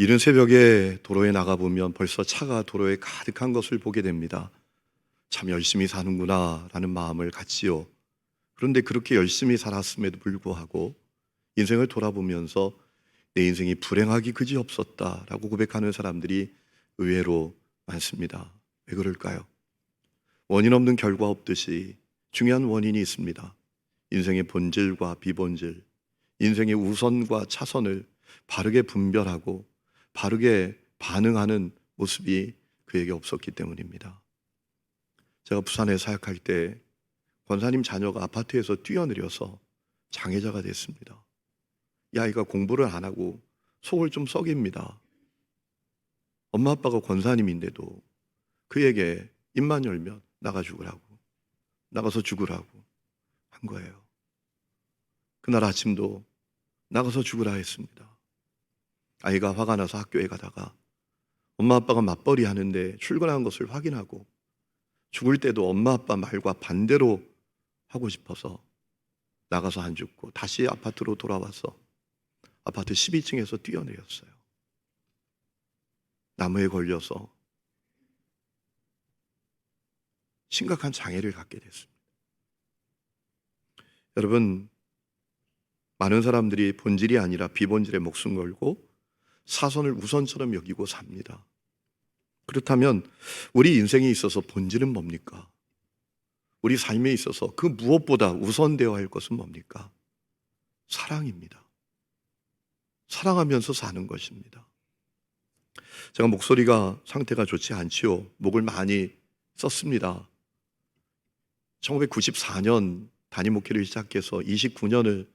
이른 새벽에 도로에 나가보면 벌써 차가 도로에 가득한 것을 보게 됩니다. 참 열심히 사는구나 라는 마음을 갖지요. 그런데 그렇게 열심히 살았음에도 불구하고 인생을 돌아보면서 내 인생이 불행하기 그지없었다라고 고백하는 사람들이 의외로 많습니다. 왜 그럴까요? 원인 없는 결과 없듯이 중요한 원인이 있습니다. 인생의 본질과 비본질, 인생의 우선과 차선을 바르게 분별하고 바르게 반응하는 모습이 그에게 없었기 때문입니다. 제가 부산에 사역할 때 권사님 자녀가 아파트에서 뛰어내려서 장애자가 됐습니다. 이 아이가 공부를 안 하고 속을 좀 썩입니다. 엄마 아빠가 권사님인데도 그에게 입만 열면 나가 죽으라고, 나가서 죽으라고 한 거예요. 그날 아침도 나가서 죽으라 했습니다. 아이가 화가 나서 학교에 가다가 엄마 아빠가 맞벌이 하는데 출근한 것을 확인하고 죽을 때도 엄마 아빠 말과 반대로 하고 싶어서 나가서 안 죽고 다시 아파트로 돌아와서 아파트 12층에서 뛰어내렸어요. 나무에 걸려서 심각한 장애를 갖게 됐습니다. 여러분, 많은 사람들이 본질이 아니라 비본질에 목숨 걸고 사선을 우선처럼 여기고 삽니다. 그렇다면 우리 인생에 있어서 본질은 뭡니까? 우리 삶에 있어서 그 무엇보다 우선되어야 할 것은 뭡니까? 사랑입니다. 사랑하면서 사는 것입니다. 제가 목소리가 상태가 좋지 않지요. 목을 많이 썼습니다. 1994년 담임 목회를 시작해서 29년을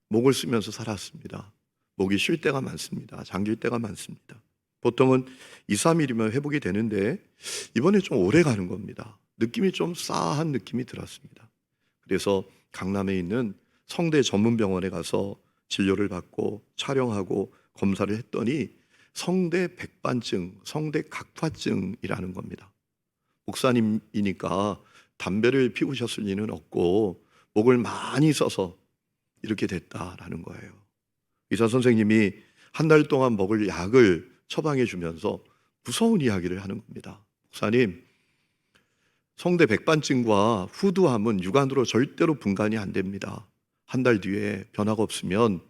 목을 쓰면서 살았습니다. 목이 쉴 때가 많습니다. 잠길 때가 많습니다. 보통은 2, 3일이면 회복이 되는데 이번에 좀 오래 가는 겁니다. 느낌이 좀 싸한 느낌이 들었습니다. 그래서 강남에 있는 성대 전문병원에 가서 진료를 받고 촬영하고 검사를 했더니 성대 백반증, 성대 각화증이라는 겁니다. 목사님이니까 담배를 피우셨을 리는 없고 목을 많이 써서 이렇게 됐다라는 거예요. 의사 선생님이 한 달 동안 먹을 약을 처방해 주면서 무서운 이야기를 하는 겁니다. 목사님, 성대 백반증과 후두암은 육안으로 절대로 분간이 안 됩니다. 한 달 뒤에 변화가 없으면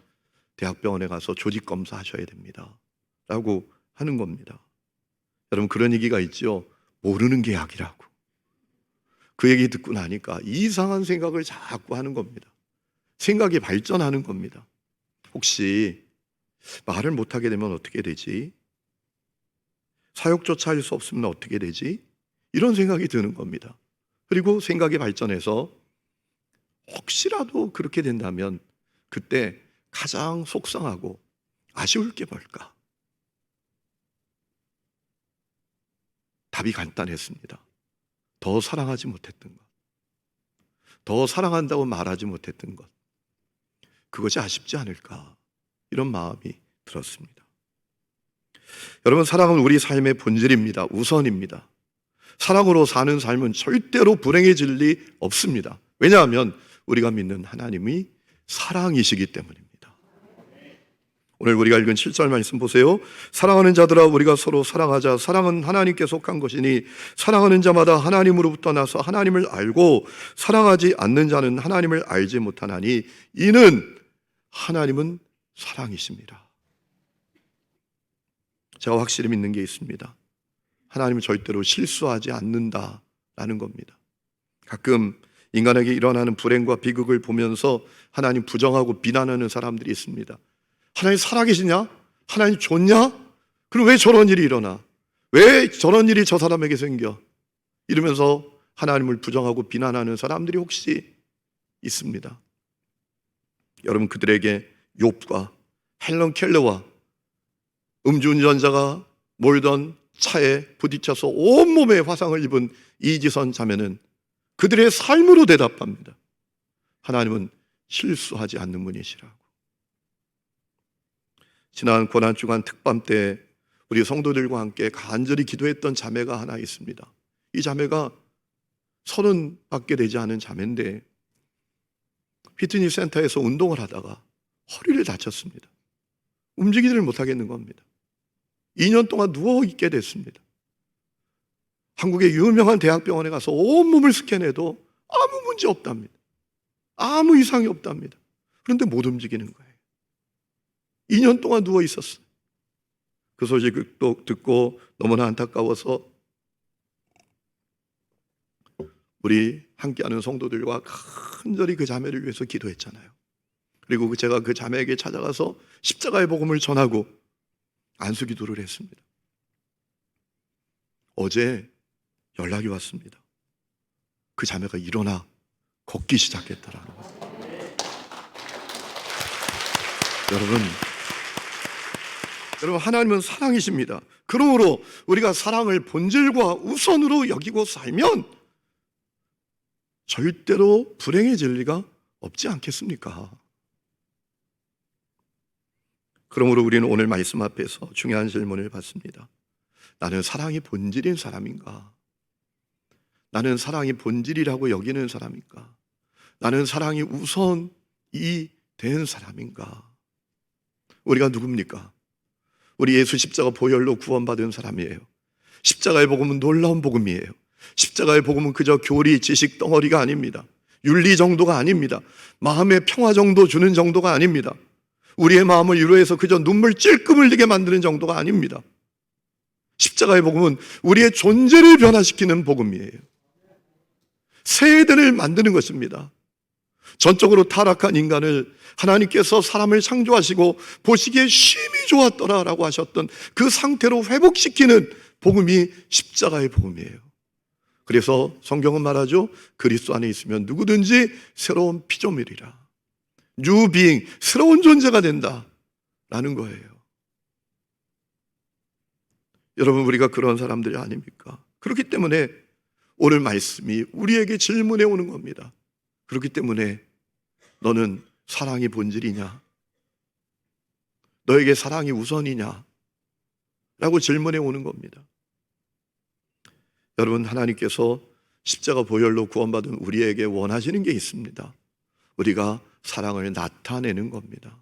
대학병원에 가서 조직 검사하셔야 됩니다. 라고 하는 겁니다. 여러분, 그런 얘기가 있죠. 모르는 게 약이라고. 그 얘기 듣고 나니까 이상한 생각을 자꾸 하는 겁니다. 생각이 발전하는 겁니다. 혹시 말을 못하게 되면 어떻게 되지? 사역조차 할 수 없으면 어떻게 되지? 이런 생각이 드는 겁니다. 그리고 생각이 발전해서 혹시라도 그렇게 된다면 그때 가장 속상하고 아쉬울 게 뭘까? 답이 간단했습니다. 더 사랑하지 못했던 것, 더 사랑한다고 말하지 못했던 것, 그것이 아쉽지 않을까? 이런 마음이 들었습니다. 여러분, 사랑은 우리 삶의 본질입니다. 우선입니다. 사랑으로 사는 삶은 절대로 불행해질 리 없습니다. 왜냐하면 우리가 믿는 하나님이 사랑이시기 때문입니다. 오늘 우리가 읽은 7절 말씀 보세요. 사랑하는 자들아, 우리가 서로 사랑하자. 사랑은 하나님께 속한 것이니 사랑하는 자마다 하나님으로부터 나서 하나님을 알고 사랑하지 않는 자는 하나님을 알지 못하나니 이는 하나님은 사랑이십니다. 제가 확실히 믿는 게 있습니다. 하나님은 절대로 실수하지 않는다라는 겁니다. 가끔 인간에게 일어나는 불행과 비극을 보면서 하나님 부정하고 비난하는 사람들이 있습니다. 하나님 살아계시냐? 하나님 좋냐? 그럼 왜 저런 일이 일어나? 왜 저런 일이 저 사람에게 생겨? 이러면서 하나님을 부정하고 비난하는 사람들이 혹시 있습니다. 여러분, 그들에게 욥과 헬런 켈러와 음주운전자가 몰던 차에 부딪혀서 온몸에 화상을 입은 이지선 자매는 그들의 삶으로 대답합니다. 하나님은 실수하지 않는 분이시라고. 지난 고난주간 특밤 때 우리 성도들과 함께 간절히 기도했던 자매가 하나 있습니다. 이 자매가 30밖에 되지 않은 자매인데 피트니스 센터에서 운동을 하다가 허리를 다쳤습니다. 움직이지를 못하겠는 겁니다. 2년 동안 누워 있게 됐습니다. 한국의 유명한 대학병원에 가서 온몸을 스캔해도 아무 문제 없답니다. 아무 이상이 없답니다. 그런데 못 움직이는 거예요. 2년 동안 누워 있었어요. 그 소식을 또 듣고 너무나 안타까워서 우리 함께하는 성도들과 간절히 그 자매를 위해서 기도했잖아요. 그리고 제가 그 자매에게 찾아가서 십자가의 복음을 전하고 안수기도를 했습니다. 어제 연락이 왔습니다. 그 자매가 일어나 걷기 시작했다라는 거예요. 여러분 하나님은 사랑이십니다. 그러므로 우리가 사랑을 본질과 우선으로 여기고 살면 절대로 불행해질 리가 없지 않겠습니까? 그러므로 우리는 오늘 말씀 앞에서 중요한 질문을 받습니다. 나는 사랑이 본질인 사람인가? 나는 사랑이 본질이라고 여기는 사람인가? 나는 사랑이 우선이 된 사람인가? 우리가 누굽니까? 우리 예수 십자가 보혈로 구원받은 사람이에요. 십자가의 복음은 놀라운 복음이에요. 십자가의 복음은 그저 교리, 지식 덩어리가 아닙니다. 윤리 정도가 아닙니다. 마음의 평화 정도 주는 정도가 아닙니다. 우리의 마음을 위로해서 그저 눈물 찔끔 흘리게 만드는 정도가 아닙니다. 십자가의 복음은 우리의 존재를 변화시키는 복음이에요. 새 에덴을 만드는 것입니다. 전적으로 타락한 인간을 하나님께서 사람을 창조하시고 보시기에 심히 좋았더라라고 하셨던 그 상태로 회복시키는 복음이 십자가의 복음이에요. 그래서 성경은 말하죠. 그리스도 안에 있으면 누구든지 새로운 피조물이라. New being, 새로운 존재가 된다라는 거예요. 여러분 우리가 그런 사람들이 아닙니까? 그렇기 때문에 오늘 말씀이 우리에게 질문해 오는 겁니다. 그렇기 때문에 너는 사랑이 본질이냐? 너에게 사랑이 우선이냐? 라고 질문해 오는 겁니다. 여러분 하나님께서 십자가 보혈로 구원받은 우리에게 원하시는 게 있습니다. 우리가 사랑을 나타내는 겁니다.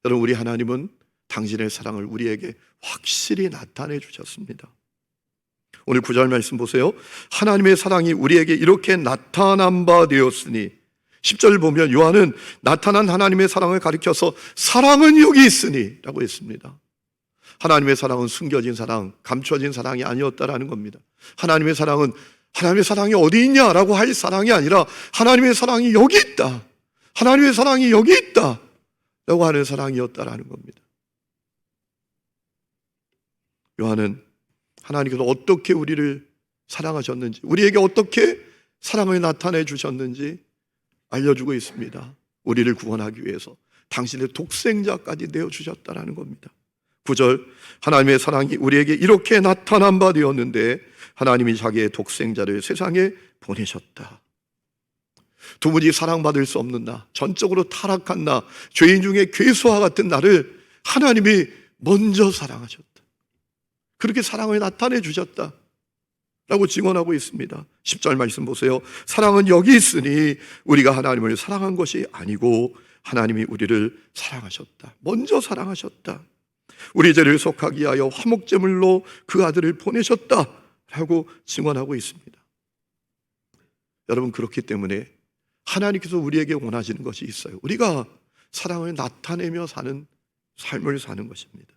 여러분 우리 하나님은 당신의 사랑을 우리에게 확실히 나타내 주셨습니다. 오늘 9절 말씀 보세요. 하나님의 사랑이 우리에게 이렇게 나타난 바 되었으니 10절 보면 요한은 나타난 하나님의 사랑을 가리켜서 사랑은 여기 있으니 라고 했습니다. 하나님의 사랑은 숨겨진 사랑, 감춰진 사랑이 아니었다라는 겁니다. 하나님의 사랑은 하나님의 사랑이 어디 있냐라고 할 사랑이 아니라 하나님의 사랑이 여기 있다. 하나님의 사랑이 여기 있다. 라고 하는 사랑이었다라는 겁니다. 요한은 하나님께서 어떻게 우리를 사랑하셨는지, 우리에게 어떻게 사랑을 나타내 주셨는지 알려주고 있습니다. 우리를 구원하기 위해서 당신의 독생자까지 내어주셨다라는 겁니다. 9절 하나님의 사랑이 우리에게 이렇게 나타난 바 되었는데 하나님이 자기의 독생자를 세상에 보내셨다. 도무지 사랑받을 수 없는 나, 전적으로 타락한 나, 죄인 중에 괴수와 같은 나를 하나님이 먼저 사랑하셨다. 그렇게 사랑을 나타내 주셨다 라고 증언하고 있습니다. 10절 말씀 보세요. 사랑은 여기 있으니 우리가 하나님을 사랑한 것이 아니고 하나님이 우리를 사랑하셨다. 먼저 사랑하셨다. 우리 죄를 속하기 위하여 화목제물로 그 아들을 보내셨다 라고 증언하고 있습니다. 여러분 그렇기 때문에 하나님께서 우리에게 원하시는 것이 있어요. 우리가 사랑을 나타내며 사는 삶을 사는 것입니다.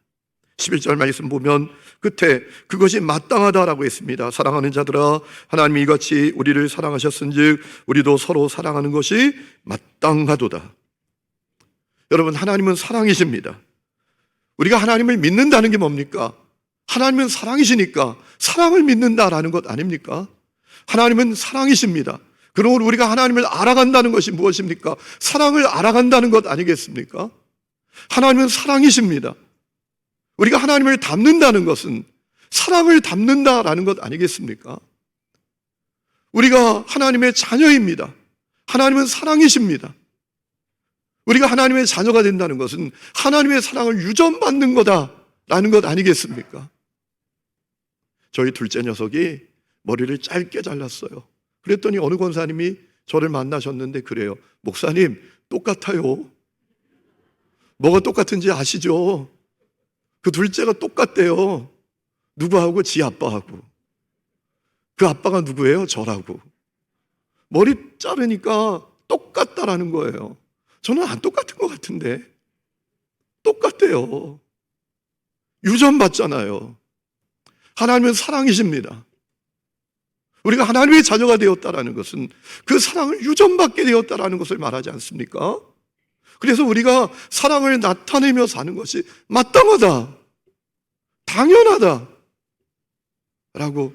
11절 말씀 보면 끝에 그것이 마땅하다라고 했습니다. 사랑하는 자들아 하나님이 이같이 우리를 사랑하셨은즉 우리도 서로 사랑하는 것이 마땅하도다. 여러분 하나님은 사랑이십니다. 우리가 하나님을 믿는다는 게 뭡니까? 하나님은 사랑이시니까 사랑을 믿는다라는 것 아닙니까? 하나님은 사랑이십니다. 그러므로 우리가 하나님을 알아간다는 것이 무엇입니까? 사랑을 알아간다는 것 아니겠습니까? 하나님은 사랑이십니다. 우리가 하나님을 닮는다는 것은 사랑을 닮는다라는 것 아니겠습니까? 우리가 하나님의 자녀입니다. 하나님은 사랑이십니다. 우리가 하나님의 자녀가 된다는 것은 하나님의 사랑을 유전받는 거다라는 것 아니겠습니까? 저희 둘째 녀석이 머리를 짧게 잘랐어요. 그랬더니 어느 권사님이 저를 만나셨는데 그래요. 목사님 똑같아요. 뭐가 똑같은지 아시죠? 그 둘째가 똑같대요. 누구하고? 지 아빠하고. 그 아빠가 누구예요? 저라고. 머리 자르니까 똑같다라는 거예요. 저는 안 똑같은 것 같은데. 똑같대요. 유전받잖아요. 하나님은 사랑이십니다. 우리가 하나님의 자녀가 되었다라는 것은 그 사랑을 유전받게 되었다라는 것을 말하지 않습니까? 그래서 우리가 사랑을 나타내며 사는 것이 마땅하다, 당연하다 라고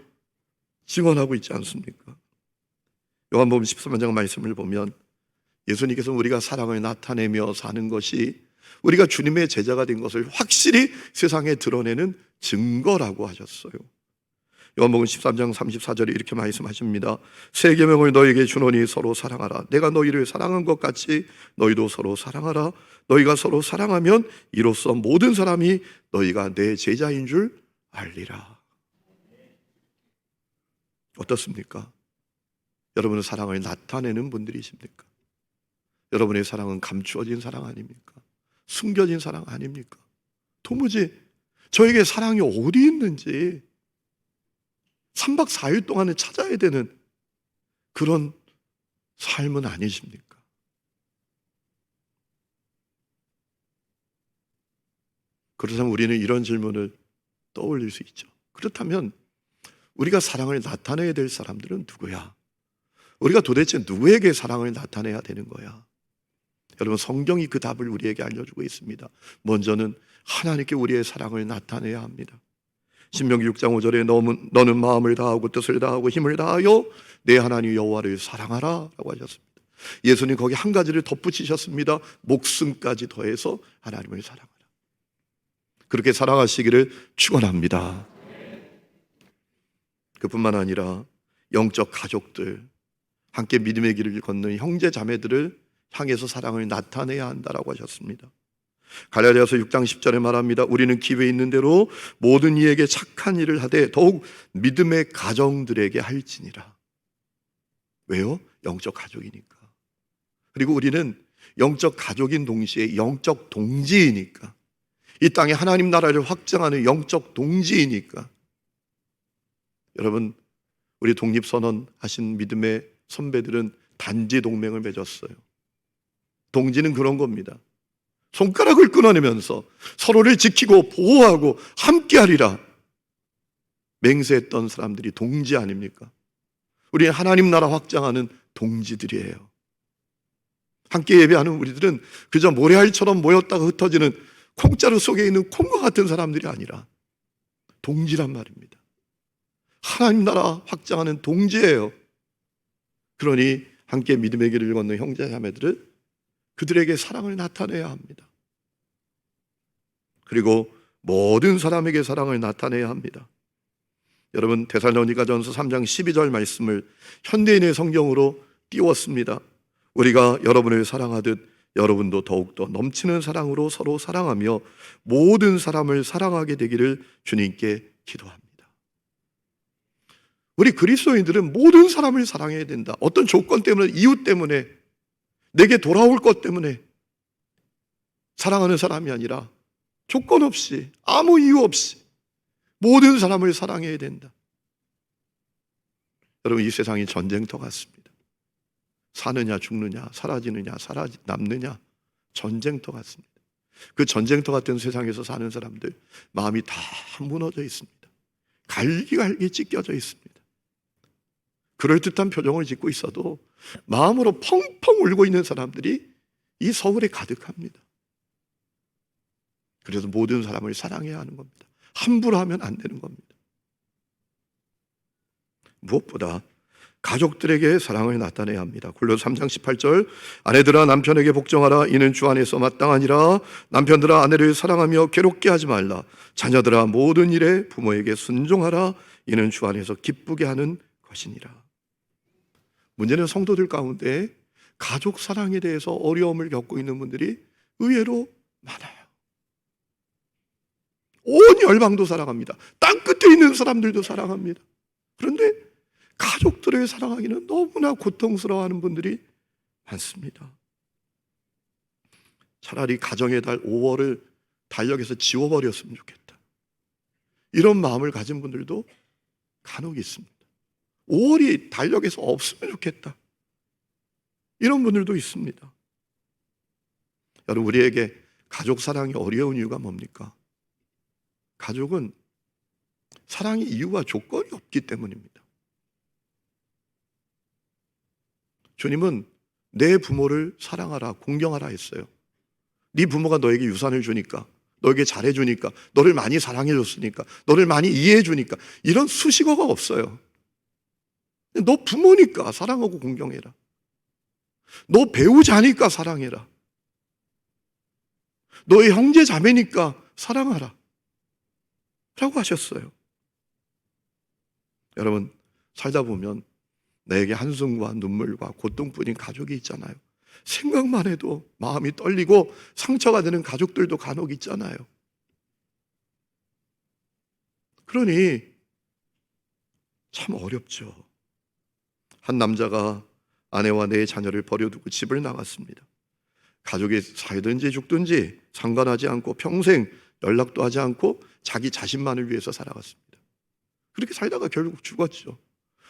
증언하고 있지 않습니까? 요한복음 13장 말씀을 보면 예수님께서 우리가 사랑을 나타내며 사는 것이 우리가 주님의 제자가 된 것을 확실히 세상에 드러내는 증거라고 하셨어요. 요한복음 13장 34절에 이렇게 말씀하십니다. 새 계명을 너희에게 주노니 서로 사랑하라. 내가 너희를 사랑한 것 같이 너희도 서로 사랑하라. 너희가 서로 사랑하면 이로써 모든 사람이 너희가 내 제자인 줄 알리라. 어떻습니까? 여러분은 사랑을 나타내는 분들이십니까? 여러분의 사랑은 감추어진 사랑 아닙니까? 숨겨진 사랑 아닙니까? 도무지 저에게 사랑이 어디 있는지 3박 4일 동안에 찾아야 되는 그런 삶은 아니십니까? 그렇다면 우리는 이런 질문을 떠올릴 수 있죠. 그렇다면 우리가 사랑을 나타내야 될 사람들은 누구야? 우리가 도대체 누구에게 사랑을 나타내야 되는 거야? 여러분, 성경이 그 답을 우리에게 알려주고 있습니다. 먼저는 하나님께 우리의 사랑을 나타내야 합니다. 신명기 6장 5절에 너는 마음을 다하고 뜻을 다하고 힘을 다하여 내 하나님 여호와를 사랑하라 라고 하셨습니다. 예수님 거기 한 가지를 덧붙이셨습니다. 목숨까지 더해서 하나님을 사랑하라. 그렇게 사랑하시기를 축원합니다. 그뿐만 아니라 영적 가족들, 함께 믿음의 길을 걷는 형제 자매들을 향해서 사랑을 나타내야 한다라고 하셨습니다. 갈라디아서 6장 10절에 말합니다. 우리는 기회 있는 대로 모든 이에게 착한 일을 하되 더욱 믿음의 가정들에게 할지니라. 왜요? 영적 가족이니까. 그리고 우리는 영적 가족인 동시에 영적 동지이니까, 이 땅에 하나님 나라를 확장하는 영적 동지이니까. 여러분, 우리 독립선언 하신 믿음의 선배들은 단지 동맹을 맺었어요. 동지는 그런 겁니다. 손가락을 끊어내면서 서로를 지키고 보호하고 함께하리라 맹세했던 사람들이 동지 아닙니까? 우리는 하나님 나라 확장하는 동지들이에요. 함께 예배하는 우리들은 그저 모래알처럼 모였다가 흩어지는 콩자루 속에 있는 콩과 같은 사람들이 아니라 동지란 말입니다. 하나님 나라 확장하는 동지예요. 그러니 함께 믿음의 길을 걷는 형제 자매들은 그들에게 사랑을 나타내야 합니다. 그리고 모든 사람에게 사랑을 나타내야 합니다. 여러분, 데살로니가전서 3장 12절 말씀을 현대인의 성경으로 띄웠습니다. 우리가 여러분을 사랑하듯 여러분도 더욱더 넘치는 사랑으로 서로 사랑하며 모든 사람을 사랑하게 되기를 주님께 기도합니다. 우리 그리스도인들은 모든 사람을 사랑해야 된다. 어떤 조건 때문에, 이유 때문에, 내게 돌아올 것 때문에 사랑하는 사람이 아니라 조건 없이, 아무 이유 없이 모든 사람을 사랑해야 된다. 여러분, 이 세상이 전쟁터 같습니다. 사느냐 죽느냐, 사라지느냐 남느냐, 전쟁터 같습니다. 그 전쟁터 같은 세상에서 사는 사람들 마음이 다 무너져 있습니다. 갈기갈기 찢겨져 있습니다. 그럴듯한 표정을 짓고 있어도 마음으로 펑펑 울고 있는 사람들이 이 서울에 가득합니다. 그래서 모든 사람을 사랑해야 하는 겁니다. 함부로 하면 안 되는 겁니다. 무엇보다 가족들에게 사랑을 나타내야 합니다. 골로새 3장 18절, 아내들아 남편에게 복종하라. 이는 주 안에서 마땅하니라. 남편들아 아내를 사랑하며 괴롭게 하지 말라. 자녀들아 모든 일에 부모에게 순종하라. 이는 주 안에서 기쁘게 하는 것이니라. 문제는 성도들 가운데 가족 사랑에 대해서 어려움을 겪고 있는 분들이 의외로 많아요. 온 열방도 사랑합니다. 땅 끝에 있는 사람들도 사랑합니다. 그런데 가족들을 사랑하기는 너무나 고통스러워하는 분들이 많습니다. 차라리 가정의 달 5월을 달력에서 지워버렸으면 좋겠다. 이런 마음을 가진 분들도 간혹 있습니다. 5월이 달력에서 없으면 좋겠다, 이런 분들도 있습니다. 여러분, 우리에게 가족 사랑이 어려운 이유가 뭡니까? 가족은 사랑의 이유와 조건이 없기 때문입니다. 주님은 내 부모를 사랑하라, 공경하라 했어요. 네 부모가 너에게 유산을 주니까, 너에게 잘해주니까, 너를 많이 사랑해줬으니까, 너를 많이 이해해주니까, 이런 수식어가 없어요. 너 부모니까 사랑하고 공경해라. 너 배우자니까 사랑해라. 너의 형제 자매니까 사랑하라 라고 하셨어요. 여러분, 살다 보면 나에게 한숨과 눈물과 고통뿐인 가족이 있잖아요. 생각만 해도 마음이 떨리고 상처가 되는 가족들도 간혹 있잖아요. 그러니 참 어렵죠. 한 남자가 아내와 네 자녀를 버려두고 집을 나갔습니다. 가족이 살든지 죽든지 상관하지 않고 평생 연락도 하지 않고 자기 자신만을 위해서 살아갔습니다. 그렇게 살다가 결국 죽었죠.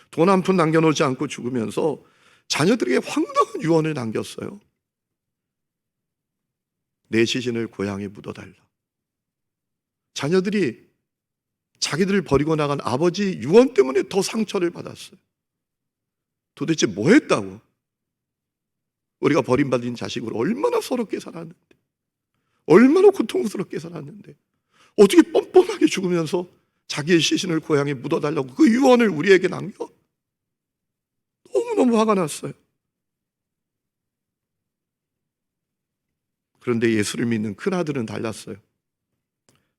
돈 한 푼 남겨놓지 않고 죽으면서 자녀들에게 황당한 유언을 남겼어요. 내 시신을 고향에 묻어달라. 자녀들이 자기들을 버리고 나간 아버지 유언 때문에 더 상처를 받았어요. 도대체 뭐 했다고? 우리가 버림받은 자식으로 얼마나 서럽게 살았는데, 얼마나 고통스럽게 살았는데, 어떻게 뻔뻔하게 죽으면서 자기의 시신을 고향에 묻어달라고 그 유언을 우리에게 남겨? 너무너무 화가 났어요. 그런데 예수를 믿는 큰아들은 달랐어요.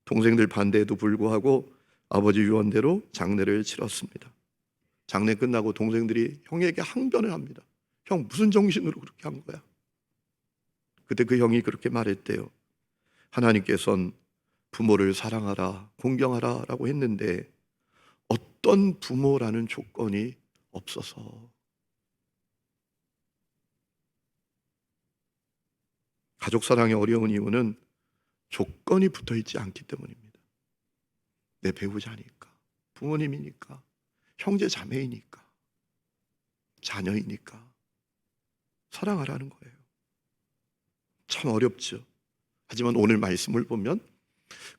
동생들 반대에도 불구하고 아버지 유언대로 장례를 치렀습니다. 장례 끝나고 동생들이 형에게 항변을 합니다. 형, 무슨 정신으로 그렇게 한 거야? 그때 그 형이 그렇게 말했대요. 하나님께서는 부모를 사랑하라, 공경하라 라고 했는데 어떤 부모라는 조건이 없어서. 가족 사랑이 어려운 이유는 조건이 붙어 있지 않기 때문입니다. 내 배우자니까, 부모님이니까, 형제 자매이니까, 자녀이니까 사랑하라는 거예요. 참 어렵죠. 하지만 오늘 말씀을 보면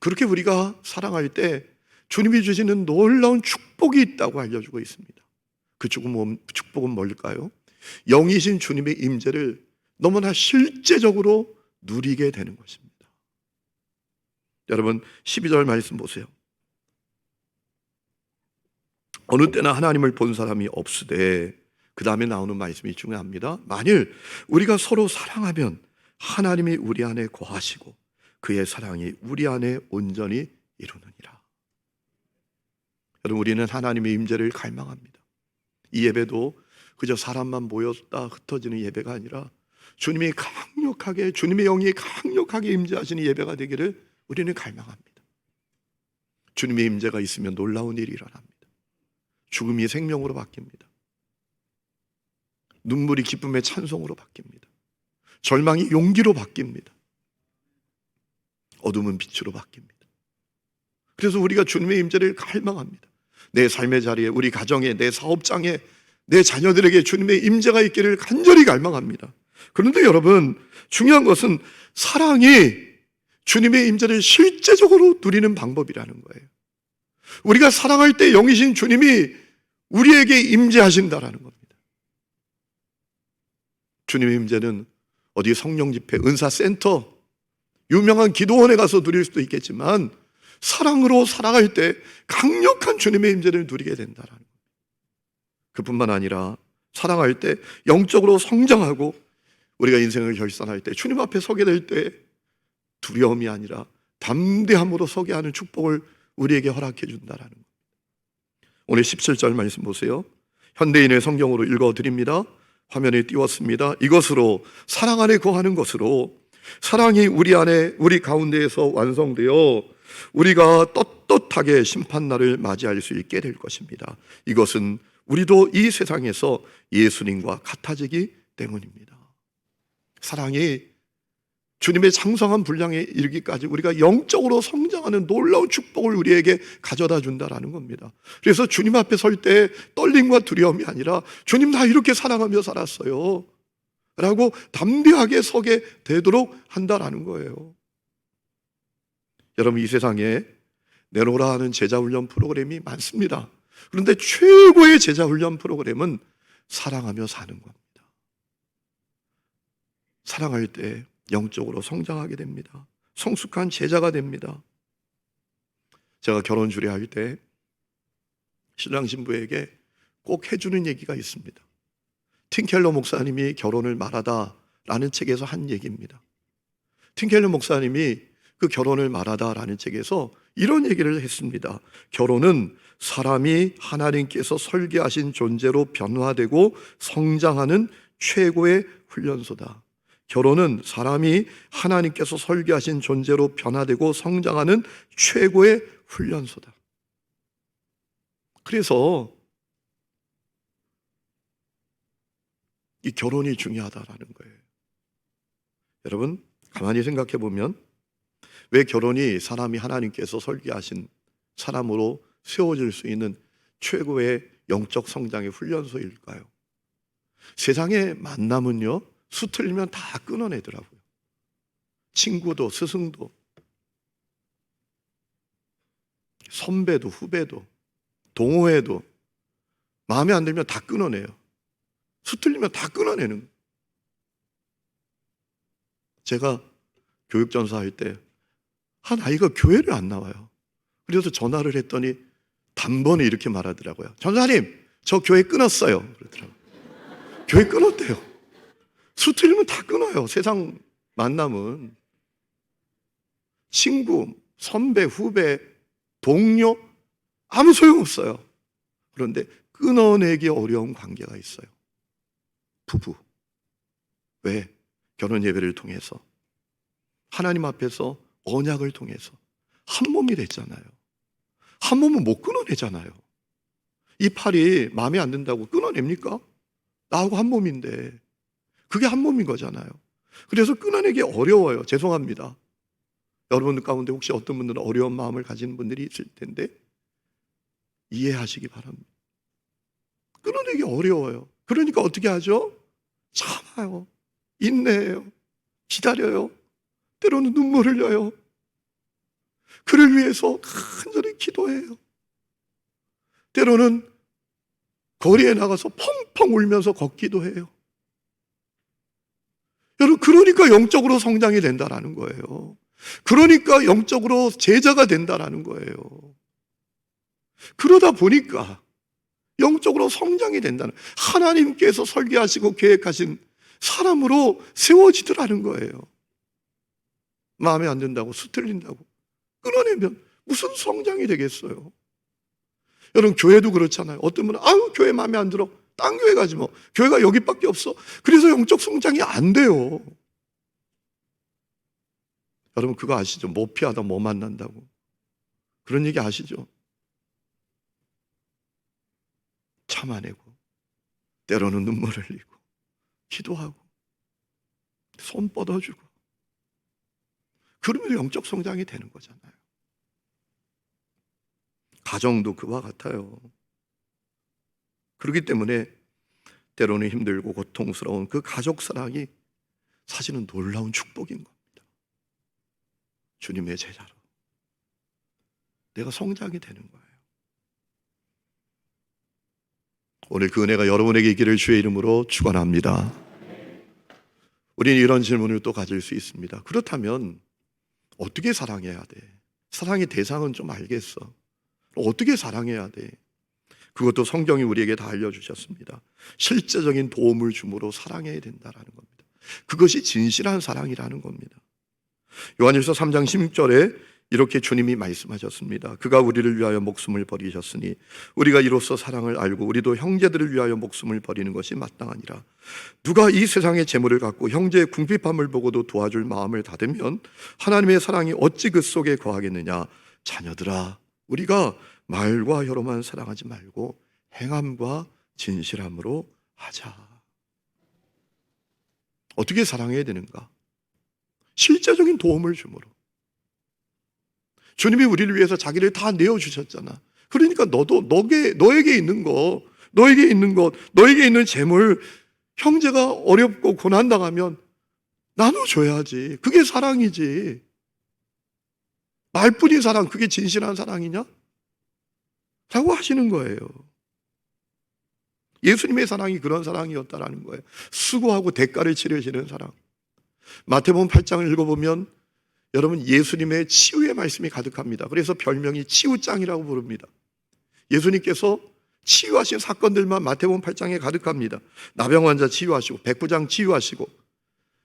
그렇게 우리가 사랑할 때 주님이 주시는 놀라운 축복이 있다고 알려주고 있습니다. 그 축복은 뭘까요? 영이신 주님의 임재를 너무나 실제적으로 누리게 되는 것입니다. 여러분, 12절 말씀 보세요. 어느 때나 하나님을 본 사람이 없으되, 그 다음에 나오는 말씀이 중요합니다. 만일 우리가 서로 사랑하면 하나님이 우리 안에 거하시고 그의 사랑이 우리 안에 온전히 이루느니라. 여러분, 우리는 하나님의 임재를 갈망합니다. 이 예배도 그저 사람만 모였다 흩어지는 예배가 아니라 주님이 강력하게, 주님의 영이 강력하게 임재하시는 예배가 되기를 우리는 갈망합니다. 주님의 임재가 있으면 놀라운 일이 일어납니다. 죽음이 생명으로 바뀝니다. 눈물이 기쁨의 찬송으로 바뀝니다. 절망이 용기로 바뀝니다. 어둠은 빛으로 바뀝니다. 그래서 우리가 주님의 임재를 갈망합니다. 내 삶의 자리에, 우리 가정에, 내 사업장에, 내 자녀들에게 주님의 임재가 있기를 간절히 갈망합니다. 그런데 여러분, 중요한 것은 사랑이 주님의 임재를 실제적으로 누리는 방법이라는 거예요. 우리가 사랑할 때 영이신 주님이 우리에게 임재하신다라는 겁니다. 주님의 임재는 어디 성령 집회, 은사 센터, 유명한 기도원에 가서 누릴 수도 있겠지만 사랑으로 살아갈 때 강력한 주님의 임재를 누리게 된다라는 겁니다. 그뿐만 아니라 사랑할 때 영적으로 성장하고 우리가 인생을 결산할 때, 주님 앞에 서게 될 때 두려움이 아니라 담대함으로 서게 하는 축복을 우리에게 허락해 준다라는 겁니다. 오늘 17절 말씀 보세요. 현대인의 성경으로 읽어드립니다. 화면에 띄웠습니다. 이것으로, 사랑 안에 거하는 것으로 사랑이 우리 안에, 우리 가운데에서 완성되어 우리가 떳떳하게 심판날을 맞이할 수 있게 될 것입니다. 이것은 우리도 이 세상에서 예수님과 같아지기 때문입니다. 사랑이 주님의 장성한 분량에 이르기까지 우리가 영적으로 성장하는 놀라운 축복을 우리에게 가져다 준다라는 겁니다. 그래서 주님 앞에 설 때 떨림과 두려움이 아니라 주님 나 이렇게 사랑하며 살았어요 라고 담대하게 서게 되도록 한다라는 거예요. 여러분, 이 세상에 내노라 하는 제자훈련 프로그램이 많습니다. 그런데 최고의 제자훈련 프로그램은 사랑하며 사는 겁니다. 사랑할 때 영적으로 성장하게 됩니다. 성숙한 제자가 됩니다. 제가 결혼 주례할 때 신랑 신부에게 꼭 해주는 얘기가 있습니다. 팀켈러 목사님이 결혼을 말하다라는 책에서 한 얘기입니다. 팀켈러 목사님이 그 결혼을 말하다라는 책에서 이런 얘기를 했습니다. 결혼은 사람이 하나님께서 설계하신 존재로 변화되고 성장하는 최고의 훈련소다. 결혼은 사람이 하나님께서 설계하신 존재로 변화되고 성장하는 최고의 훈련소다. 그래서 이 결혼이 중요하다라는 거예요. 여러분, 가만히 생각해 보면 왜 결혼이 사람이 하나님께서 설계하신 사람으로 세워질 수 있는 최고의 영적 성장의 훈련소일까요? 세상의 만남은요, 수틀리면 다 끊어내더라고요. 친구도 스승도 선배도 후배도 동호회도 마음에 안 들면 다 끊어내요. 수틀리면 다 끊어내는 거예요. 제가 교육전사 할 때 한 아이가 교회를 안 나와요. 그래서 전화를 했더니 단번에 이렇게 말하더라고요. 전사님, 저 교회 끊었어요. 그러더라고요. 교회 끊었대요. 수틀리면 다 끊어요. 세상 만남은. 친구, 선배, 후배, 동료 아무 소용없어요. 그런데 끊어내기 어려운 관계가 있어요. 부부. 왜? 결혼 예배를 통해서 하나님 앞에서 언약을 통해서 한 몸이 됐잖아요. 한 몸은 못 끊어내잖아요. 이 팔이 마음에 안 든다고 끊어냅니까? 나하고 한 몸인데 그게 한 몸인 거잖아요. 그래서 끊어내기 어려워요. 죄송합니다. 여러분들 가운데 혹시 어떤 분들은 어려운 마음을 가지는 분들이 있을 텐데 이해하시기 바랍니다. 끊어내기 어려워요. 그러니까 어떻게 하죠? 참아요. 인내해요. 기다려요. 때로는 눈물 흘려요. 그를 위해서 간절히 기도해요. 때로는 거리에 나가서 펑펑 울면서 걷기도 해요. 여러분, 그러니까 영적으로 성장이 된다라는 거예요. 그러니까 영적으로 제자가 된다라는 거예요. 그러다 보니까 영적으로 성장이 된다는, 하나님께서 설계하시고 계획하신 사람으로 세워지더라는 거예요. 마음에 안 든다고 수틀린다고 끊어내면 무슨 성장이 되겠어요? 여러분, 교회도 그렇잖아요. 어떤 분은 아유 교회 마음에 안 들어, 딴 교회 가지 뭐, 교회가 여기밖에 없어. 그래서 영적 성장이 안 돼요. 여러분, 그거 아시죠? 못 피하다 못 만난다고. 그런 얘기 아시죠? 참아내고 때로는 눈물 흘리고 기도하고 손 뻗어주고, 그러면 영적 성장이 되는 거잖아요. 가정도 그와 같아요. 그렇기 때문에 때로는 힘들고 고통스러운 그 가족 사랑이 사실은 놀라운 축복인 겁니다. 주님의 제자로 내가 성장이 되는 거예요. 오늘 그 은혜가 여러분에게 있기를 주의 이름으로 축원합니다. 우리는 이런 질문을 또 가질 수 있습니다. 그렇다면 어떻게 사랑해야 돼? 사랑의 대상은 좀 알겠어. 어떻게 사랑해야 돼? 그것도 성경이 우리에게 다 알려주셨습니다. 실제적인 도움을 줌으로 사랑해야 된다는 겁니다. 그것이 진실한 사랑이라는 겁니다. 요한일서 3장 16절에 이렇게 주님이 말씀하셨습니다. 그가 우리를 위하여 목숨을 버리셨으니 우리가 이로써 사랑을 알고 우리도 형제들을 위하여 목숨을 버리는 것이 마땅하니라. 누가 이 세상의 재물을 갖고 형제의 궁핍함을 보고도 도와줄 마음을 닫으면 하나님의 사랑이 어찌 그 속에 거하겠느냐. 자녀들아, 우리가 말과 혀로만 사랑하지 말고 행함과 진실함으로 하자. 어떻게 사랑해야 되는가? 실제적인 도움을 주므로. 주님이 우리를 위해서 자기를 다 내어주셨잖아. 그러니까 너도 너에게 있는 것, 너에게 있는 재물, 형제가 어렵고 고난당하면 나눠줘야지. 그게 사랑이지. 말뿐인 사랑, 그게 진실한 사랑이냐? 라고 하시는 거예요. 예수님의 사랑이 그런 사랑이었다라는 거예요. 수고하고 대가를 치르시는 사랑. 마태복음 8장을 읽어보면 여러분 예수님의 치유의 말씀이 가득합니다. 그래서 별명이 치유장이라고 부릅니다. 예수님께서 치유하신 사건들만 마태복음 8장에 가득합니다. 나병 환자 치유하시고, 백부장 치유하시고,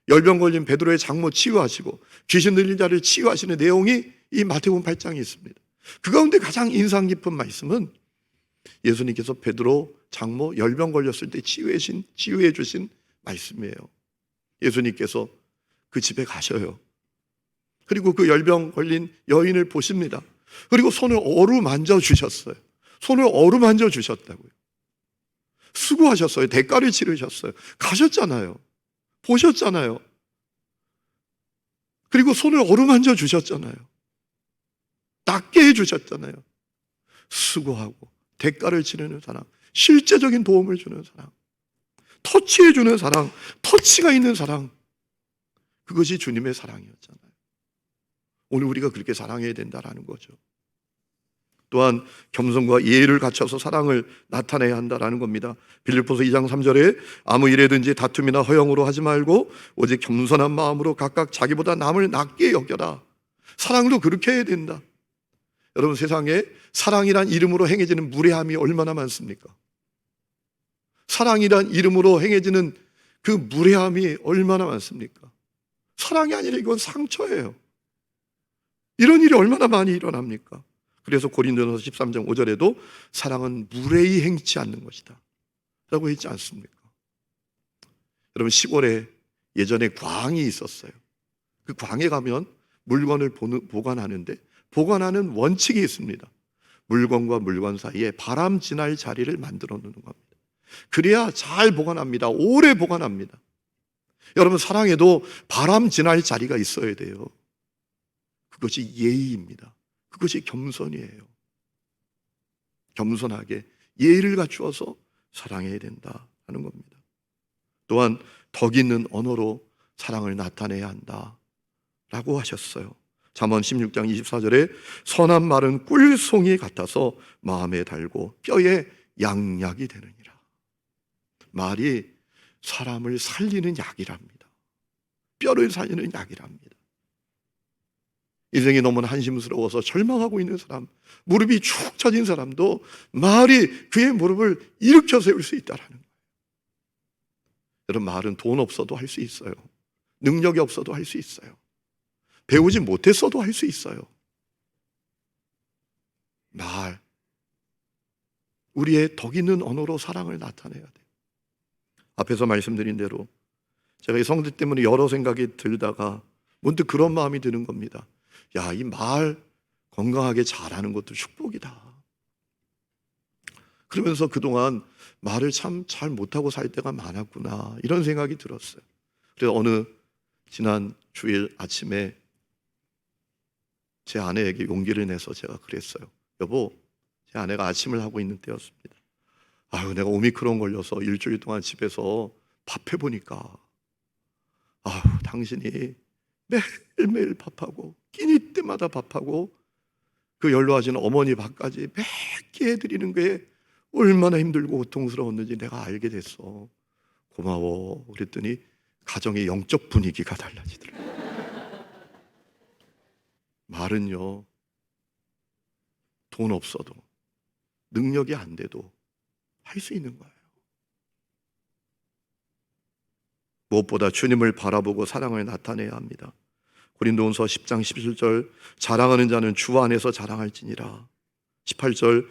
열병 걸린 베드로의 장모 치유하시고, 귀신 들린 자를 치유하시는 내용이 이 마태복음 8장에 있습니다. 그 가운데 가장 인상 깊은 말씀은 예수님께서 베드로 장모 열병 걸렸을 때 치유해 주신 말씀이에요. 예수님께서 그 집에 가셔요. 그리고 그 열병 걸린 여인을 보십니다. 그리고 손을 어루만져 주셨어요. 손을 어루만져 주셨다고요. 수고하셨어요. 대가를 치르셨어요. 가셨잖아요. 보셨잖아요. 그리고 손을 어루만져 주셨잖아요. 낫게 해주셨잖아요. 수고하고 대가를 치르는 사랑, 실제적인 도움을 주는 사랑, 터치해주는 사랑, 터치가 있는 사랑, 그것이 주님의 사랑이었잖아요. 오늘 우리가 그렇게 사랑해야 된다라는 거죠. 또한 겸손과 예의를 갖춰서 사랑을 나타내야 한다라는 겁니다. 빌립보서 2장 3절에 아무 일에든지 다툼이나 허영으로 하지 말고 오직 겸손한 마음으로 각각 자기보다 남을 낮게 여겨라. 사랑도 그렇게 해야 된다. 여러분, 세상에 사랑이란 이름으로 행해지는 무례함이 얼마나 많습니까? 사랑이란 이름으로 행해지는 그 무례함이 얼마나 많습니까? 사랑이 아니라 이건 상처예요. 이런 일이 얼마나 많이 일어납니까? 그래서 고린도전서 13장 5절에도 사랑은 무례히 행치 않는 것이다 라고 했지 않습니까? 여러분, 시골에 예전에 광이 있었어요. 그 광에 가면 물건을 보관하는데 보관하는 원칙이 있습니다. 물건과 물건 사이에 바람 지날 자리를 만들어 놓는 겁니다. 그래야 잘 보관합니다. 오래 보관합니다. 여러분, 사랑에도 바람 지날 자리가 있어야 돼요. 그것이 예의입니다. 그것이 겸손이에요. 겸손하게 예의를 갖추어서 사랑해야 된다는 겁니다. 또한 덕 있는 언어로 사랑을 나타내야 한다라고 하셨어요. 잠언 16장 24절에 선한 말은 꿀송이 같아서 마음에 달고 뼈에 양약이 되느니라. 말이 사람을 살리는 약이랍니다. 뼈를 살리는 약이랍니다. 인생이 너무나 한심스러워서 절망하고 있는 사람, 무릎이 축 처진 사람도 말이 그의 무릎을 일으켜 세울 수 있다는 거예요. 여러분, 말은 돈 없어도 할 수 있어요. 능력이 없어도 할 수 있어요. 배우지 못했어도 할 수 있어요. 말, 우리의 덕 있는 언어로 사랑을 나타내야 돼요. 앞에서 말씀드린 대로 제가 이 성도 때문에 여러 생각이 들다가 문득 그런 마음이 드는 겁니다. 야, 이 말 건강하게 잘하는 것도 축복이다. 그러면서 그동안 말을 참 잘 못하고 살 때가 많았구나, 이런 생각이 들었어요. 그래서 어느 지난 주일 아침에 제 아내에게 용기를 내서 제가 그랬어요. 여보, 제 아내가 아침을 하고 있는 때였습니다. 아유, 내가 오미크론 걸려서 일주일 동안 집에서 밥 해보니까 아유, 당신이 매일매일 밥하고 끼니 때마다 밥하고 그 연로하신 어머니 밥까지 맵게 해드리는 게 얼마나 힘들고 고통스러웠는지 내가 알게 됐어. 고마워. 그랬더니 가정의 영적 분위기가 달라지더라고요. 말은요, 돈 없어도 능력이 안 돼도 할 수 있는 거예요. 무엇보다 주님을 바라보고 사랑을 나타내야 합니다. 고린도후서 10장 17절 자랑하는 자는 주 안에서 자랑할지니라. 18절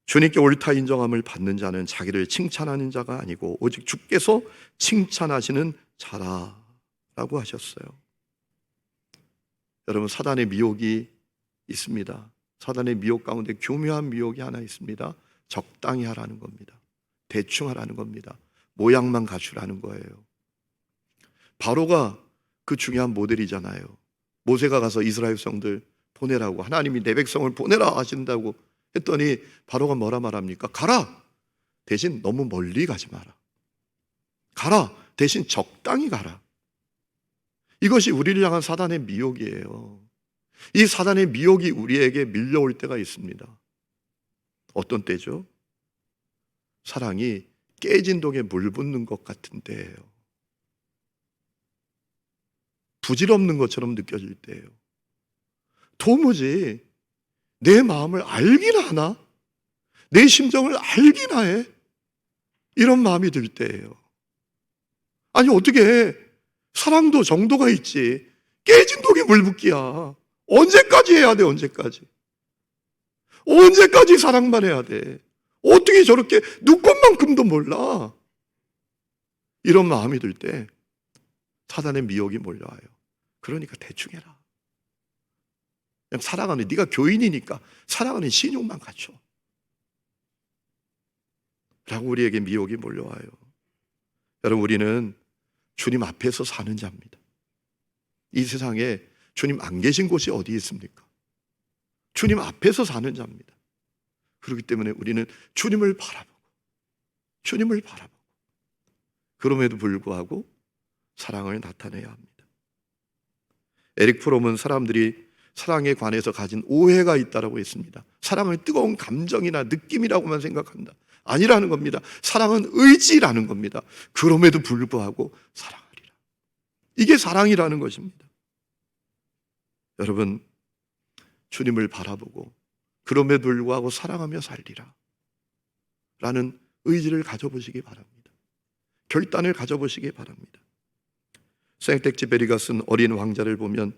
주님께 옳다 인정함을 받는 자는 자기를 칭찬하는 자가 아니고 오직 주께서 칭찬하시는 자라라고 하셨어요. 여러분, 사단의 미혹이 있습니다. 사단의 미혹 가운데 교묘한 미혹이 하나 있습니다. 적당히 하라는 겁니다. 대충 하라는 겁니다. 모양만 갖추라는 거예요. 바로가 그 중요한 모델이잖아요. 모세가 가서 이스라엘 백성들 보내라고, 하나님이 내 백성을 보내라 하신다고 했더니 바로가 뭐라 말합니까? 가라! 대신 너무 멀리 가지 마라. 가라! 대신 적당히 가라. 이것이 우리를 향한 사단의 미혹이에요. 이 사단의 미혹이 우리에게 밀려올 때가 있습니다. 어떤 때죠? 사랑이 깨진 독에 물 붓는 것 같은 때예요. 부질없는 것처럼 느껴질 때예요. 도무지 내 마음을 알긴 하나? 내 심정을 알긴 해? 이런 마음이 들 때예요. 아니 어떻게 사랑도 정도가 있지, 깨진 독에 물 붓기야. 언제까지 해야 돼? 언제까지 사랑만 해야 돼? 어떻게 저렇게 눈꽃만큼도 몰라? 이런 마음이 들 때 사단의 미혹이 몰려와요. 그러니까 대충 해라. 그냥 사랑하는, 네가 교인이니까 사랑하는 신용만 갖춰 라고 우리에게 미혹이 몰려와요. 여러분, 우리는 주님 앞에서 사는 자입니다. 이 세상에 주님 안 계신 곳이 어디 있습니까? 주님 앞에서 사는 자입니다. 그렇기 때문에 우리는 주님을 바라보고 그럼에도 불구하고 사랑을 나타내야 합니다. 에릭 프롬은 사람들이 사랑에 관해서 가진 오해가 있다고 했습니다. 사랑을 뜨거운 감정이나 느낌이라고만 생각한다. 아니라는 겁니다. 사랑은 의지라는 겁니다. 그럼에도 불구하고 사랑하리라. 이게 사랑이라는 것입니다. 여러분, 주님을 바라보고 그럼에도 불구하고 사랑하며 살리라 라는 의지를 가져보시기 바랍니다. 결단을 가져보시기 바랍니다. 생텍쥐페리가 쓴 어린 왕자를 보면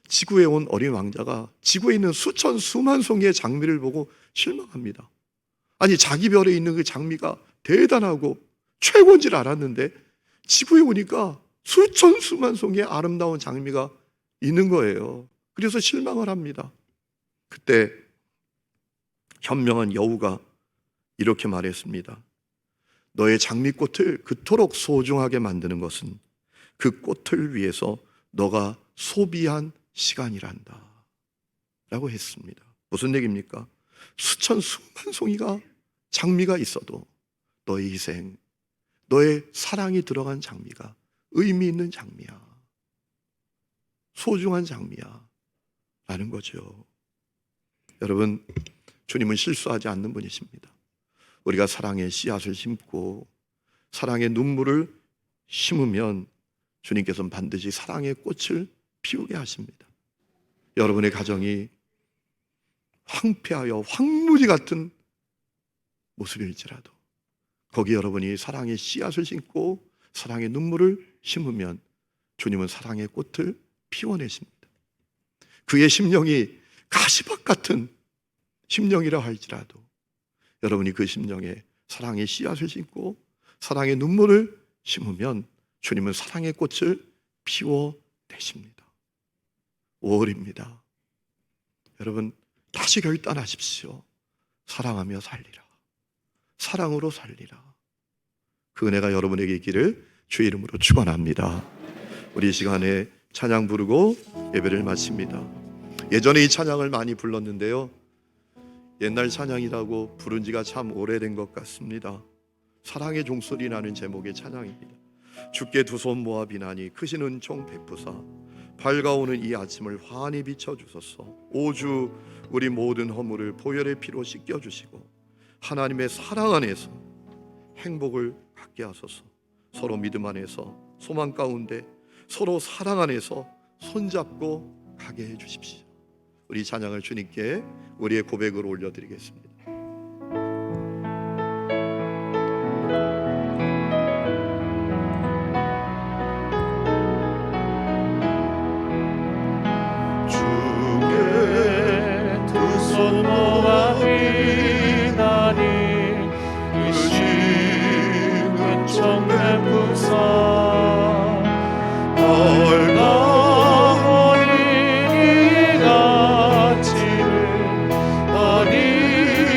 지구에 온 어린 왕자가 지구에 있는 수천 수만 송이의 장미를 보고 실망합니다. 아니, 자기 별에 있는 그 장미가 대단하고 최고인 줄 알았는데 지구에 오니까 수천 수만 송이의 아름다운 장미가 있는 거예요. 그래서 실망을 합니다. 그때 현명한 여우가 이렇게 말했습니다. 너의 장미꽃을 그토록 소중하게 만드는 것은 그 꽃을 위해서 너가 소비한 시간이란다 라고 했습니다. 무슨 얘기입니까? 수천 수만 송이가 장미가 있어도 너의 희생, 너의 사랑이 들어간 장미가 의미 있는 장미야, 소중한 장미야 라는 거죠. 여러분, 주님은 실수하지 않는 분이십니다. 우리가 사랑의 씨앗을 심고 사랑의 눈물을 심으면 주님께서는 반드시 사랑의 꽃을 피우게 하십니다. 여러분의 가정이 황폐하여 황무지 같은 모습일지라도 거기 여러분이 사랑의 씨앗을 심고 사랑의 눈물을 심으면 주님은 사랑의 꽃을 피워내십니다. 그의 심령이 가시밭 같은 심령이라 할지라도 여러분이 그 심령에 사랑의 씨앗을 심고 사랑의 눈물을 심으면 주님은 사랑의 꽃을 피워내십니다. 5월입니다. 여러분, 다시 결단하십시오. 사랑하며 살리라. 사랑으로 살리라. 그 은혜가 여러분에게 있기를 주의 이름으로 축원합니다. 우리 이 시간에 찬양 부르고 예배를 마칩니다. 예전에 이 찬양을 많이 불렀는데요, 옛날 찬양이라고 부른 지가 참 오래된 것 같습니다. 사랑의 종소리라는 제목의 찬양입니다. 주께 두 손 모아 비나니 크신 은총 베푸사 밝아오는 이 아침을 환히 비춰주소서. 오주 우리 모든 허물을 보혈의 피로 씻겨주시고 하나님의 사랑 안에서 행복을 갖게 하소서. 서로 믿음 안에서 소망 가운데 서로 사랑 안에서 손잡고 가게 해주십시오. 우리 찬양을 주님께 우리의 고백으로 올려드리겠습니다. 어린이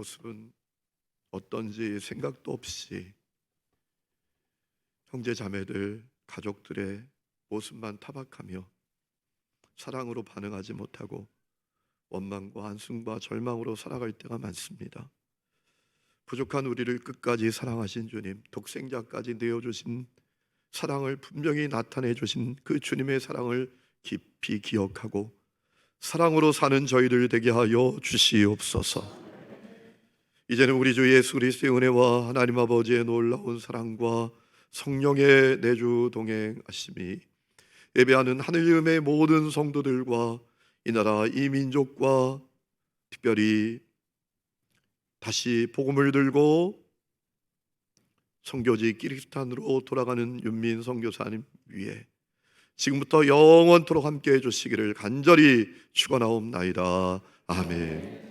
모습은 어떤지 생각도 없이 형제 자매들, 가족들의 모습만 타박하며 사랑으로 반응하지 못하고 원망과 한숨과 절망으로 살아갈 때가 많습니다. 부족한 우리를 끝까지 사랑하신 주님, 독생자까지 내어주신 사랑을 분명히 나타내 주신 그 주님의 사랑을 깊이 기억하고 사랑으로 사는 저희들 되게 하여 주시옵소서. 이제는 우리 주 예수 그리스도의 은혜와 하나님 아버지의 놀라운 사랑과 성령의 내주 동행하심이 예배하는 하늘음의 모든 성도들과 이 나라 이 민족과 특별히 다시 복음을 들고 선교지 키르기스탄으로 돌아가는 윤민 선교사님 위에 지금부터 영원토록 함께해 주시기를 간절히 축원하옵나이다. 아멘.